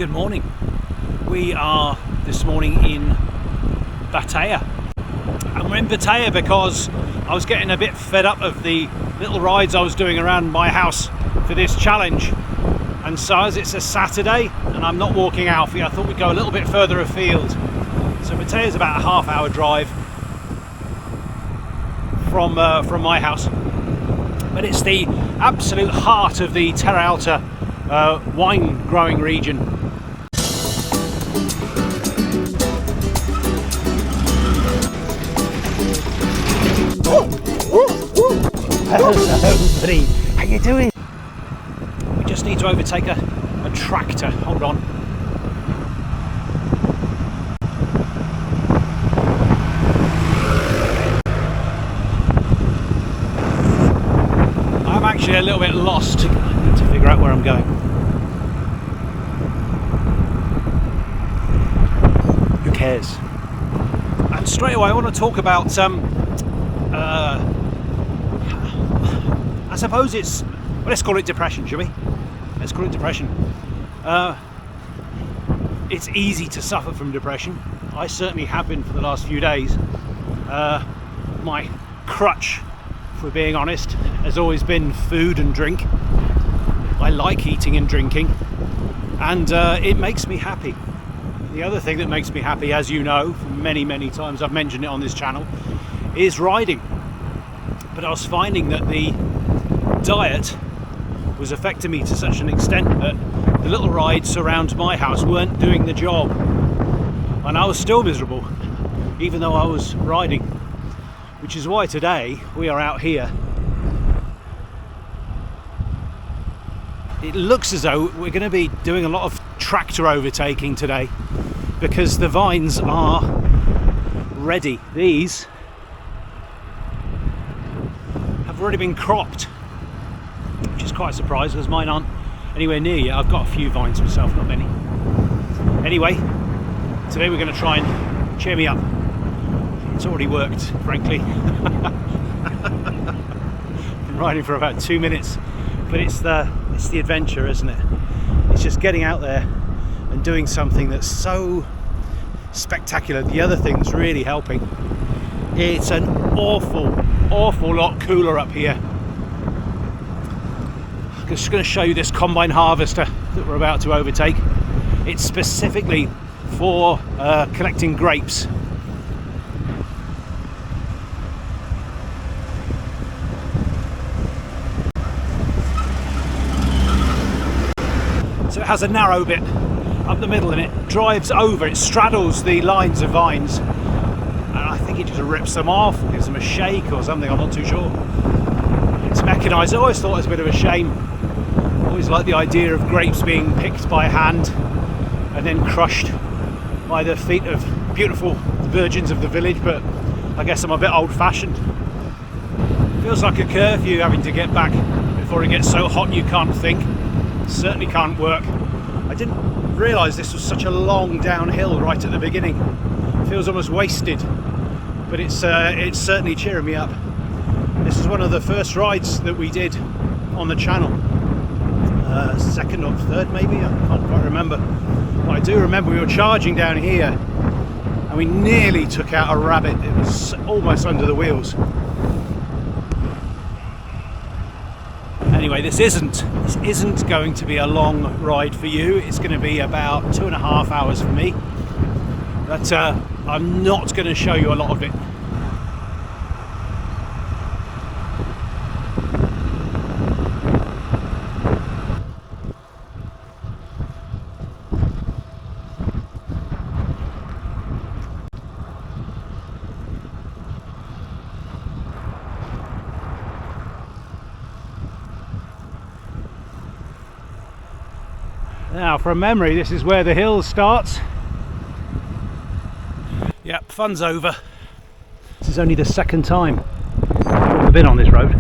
Good morning. We are this morning in Maella. And we're in Maella because I was getting a bit fed up of the little rides I was doing around my house for this challenge. And so as it's a Saturday and I'm not walking Alfie, I thought we'd go a little bit further afield. So Maella is about a half-hour drive from my house. But it's the absolute heart of the Terra Alta wine growing region. Hello, buddy. How you doing? We just need to overtake a tractor. Hold on. I'm actually a little bit lost. I need to figure out where I'm going. Who cares? And straight away I want to talk about I suppose it's, well, let's call it depression, shall we? Let's call it depression. It's easy to suffer from depression. I certainly have been for the last few days. My crutch, if we're being honest, has always been food and drink. I like eating and drinking, and it makes me happy. The other thing that makes me happy, as you know, many times I've mentioned it on this channel, is riding. But I was finding that the diet was affecting me to such an extent that the little rides around my house weren't doing the job, and I was still miserable even though I was riding, which is why today we are out here. It looks as though we're going to be doing a lot of tractor overtaking today because the vines are ready. These have already been cropped, which is quite a surprise because mine aren't anywhere near yet. I've got a few vines myself, not many. Anyway, today we're going to try and cheer me up. It's already worked, frankly. Been riding for about 2 minutes, but it's the adventure, isn't it? It's just getting out there and doing something that's so spectacular. The other thing that's really helping, it's an awful lot cooler up here. I'm just going to show you this combine harvester that we're about to overtake. It's specifically for collecting grapes. So it has a narrow bit up the middle and it drives over, it straddles the lines of vines, and I think it just rips them off or gives them a shake or something, I'm not too sure. It's mechanised. I always thought it was a bit of a shame. I always liked the idea of grapes being picked by hand and then crushed by the feet of beautiful virgins of the village, but I guess I'm a bit old-fashioned. Feels like a curfew having to get back before it gets so hot you can't think. Certainly can't work. I didn't realise this was such a long downhill right at the beginning. It feels almost wasted, but it's certainly cheering me up. This is one of the first rides that we did on the channel. Second or third maybe, I can't quite remember. But I do remember we were charging down here and we nearly took out a rabbit. It was almost under the wheels. Anyway, this isn't going to be a long ride for you. It's going to be about 2.5 hours for me. But I'm not going to show you a lot of it. Now, from memory, this is where the hill starts. Yep, fun's over. This is only the second time I've ever been on this road.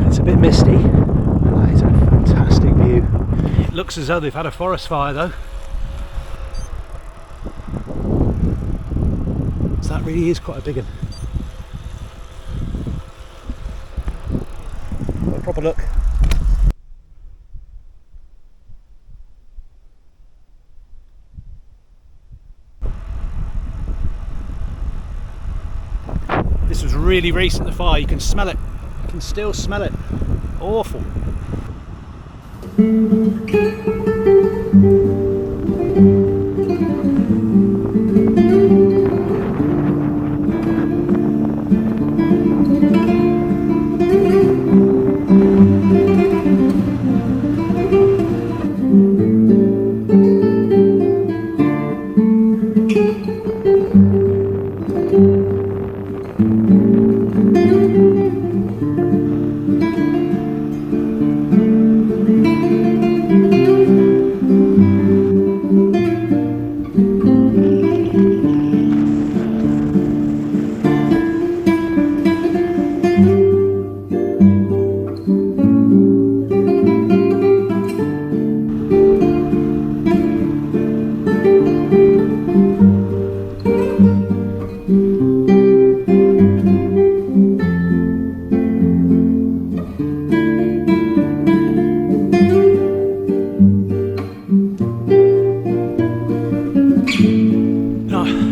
It's a bit misty. That is a fantastic view. It looks as though they've had a forest fire though. So that really is quite a big one. A proper look. this was really recent, the fire. You can smell it. You can still smell it. Awful.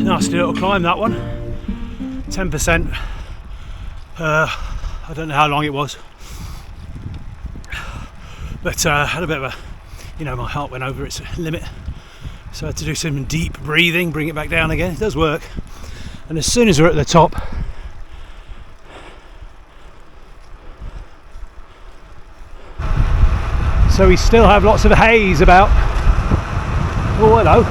Nasty little climb, that one. 10%. I don't know how long it was, but I had a bit of a, my heart went over its limit, so I had to do some deep breathing, bring it back down again. It does work. And as soon as we're at the top, so we still have lots of haze about. Oh, hello.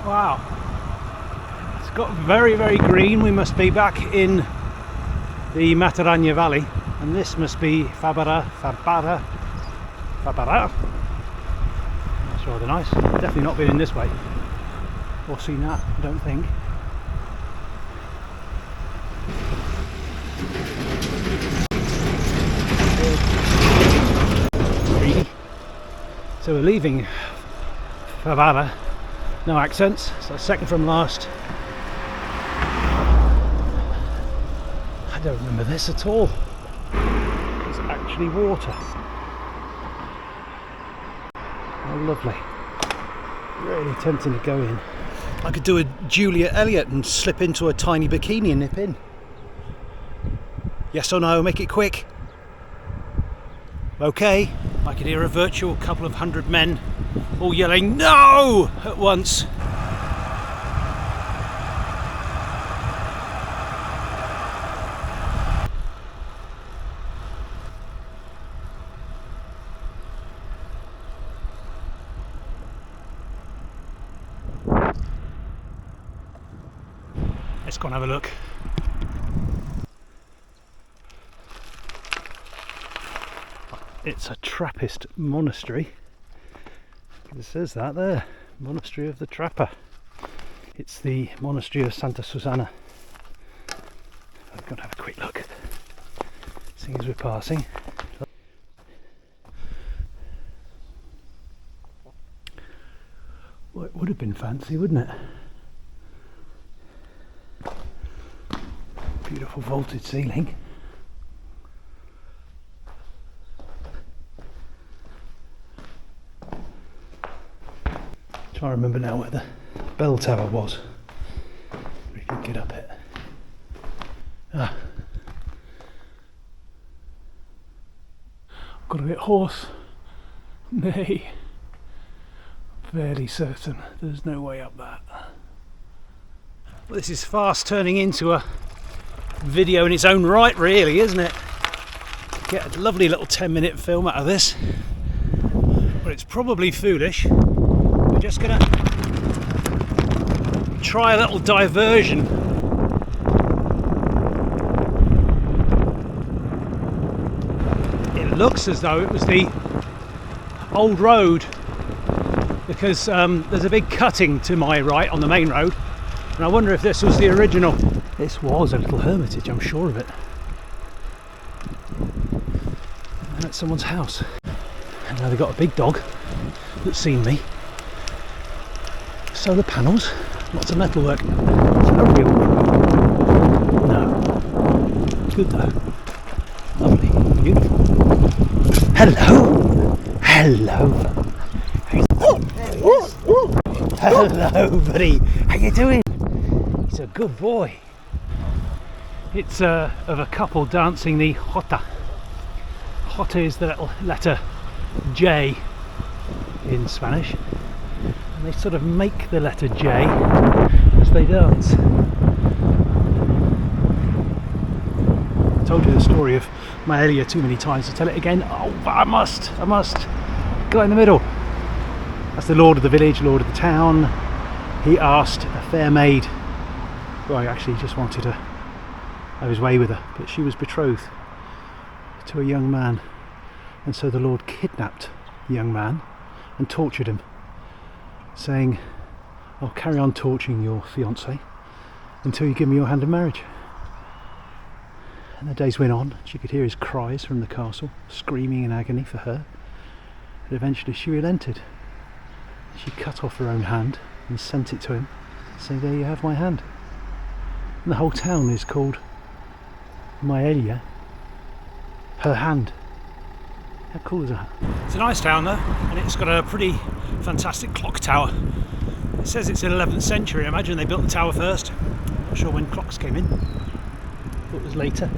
Wow, it's got very, very green. We must be back in the Mataranya Valley, and this must be Fabara. That's rather nice. Definitely not been in this way or seen that, I don't think. So we're leaving Fabara. No accents, so second from last. I don't remember this at all. It's actually water. Oh, lovely. Really tempting to go in. I could do a Julia Elliott and slip into a tiny bikini and nip in. Yes or no, make it quick. Okay. I could hear a virtual couple of hundred men all yelling "No!" at once. Let's go and have a look. It's a Trappist monastery. It says that there, Monastery of the Trapper. It's the Monastery of Santa Susana. I've got to have a quick look, seeing as we're passing. Well, it would have been fancy, wouldn't it? Beautiful vaulted ceiling. Trying to remember now where the bell tower was. We could get up it. I've got a bit hoarse. Nay, fairly certain there's no way up that. Well, this is fast turning into a video in its own right, really, isn't it? Get a lovely little 10-minute film out of this. But it's probably foolish. We're just gonna try a little diversion. It looks as though it was the old road because there's a big cutting to my right on the main road, and I wonder if this was the original. This was a little hermitage, I'm sure of it. And that's someone's house. And now they've got a big dog that's seen me. Solar panels, lots of metalwork. Is that a real crow? No. Good though. Lovely, beautiful. Hello! Hello! Hello, buddy. How you doing? He's a good boy. It's of a couple dancing the jota. Jota is the little letter J in Spanish, and they sort of make the letter J as they dance. I told you the story of Maella too many times to tell it again. Oh, but I must go in the middle. That's the lord of the village, lord of the town. He asked a fair maid, who I actually just wanted to have his way with her, but she was betrothed to a young man, and so the lord kidnapped the young man and tortured him, saying, I'll carry on torturing your fiancé until you give me your hand in marriage. And the days went on. She could hear his cries from the castle, screaming in agony for her, but eventually she relented. She cut off her own hand and sent it to him, saying, there you have my hand. And the whole town is called Maella, her hand. How cool is that? It's a nice town though, and it's got a pretty fantastic clock tower. It says it's in the 11th century. I imagine they built the tower first. Not sure when clocks came in. Thought it was later.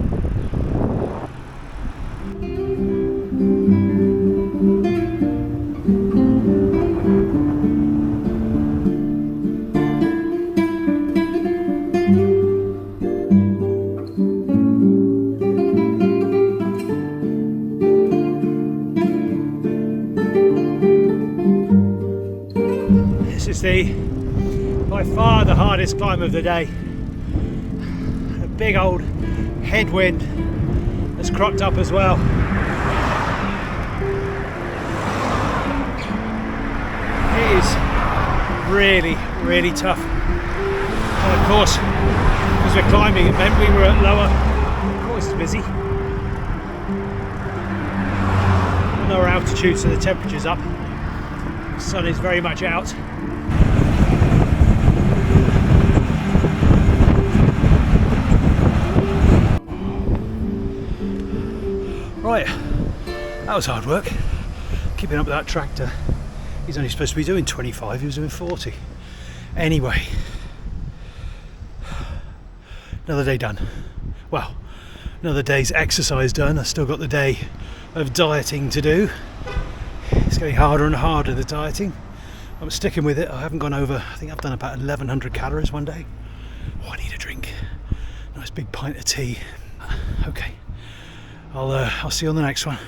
This is by far the hardest climb of the day. A big old headwind has cropped up as well. It is really, really tough. And of course, because we're climbing, it meant we were at lower. Of course, it's busy. Lower altitude, so the temperature's up. The sun is very much out. Right, that was hard work, keeping up with that tractor. He's only supposed to be doing 25, he was doing 40. Anyway, another day done. Well, another day's exercise done. I've still got the day of dieting to do. It's getting harder and harder, the dieting. I'm sticking with it. I haven't gone over, I think I've done about 1100 calories one day. Oh, I need a drink. Nice big pint of tea. Okay. I'll see you on the next one.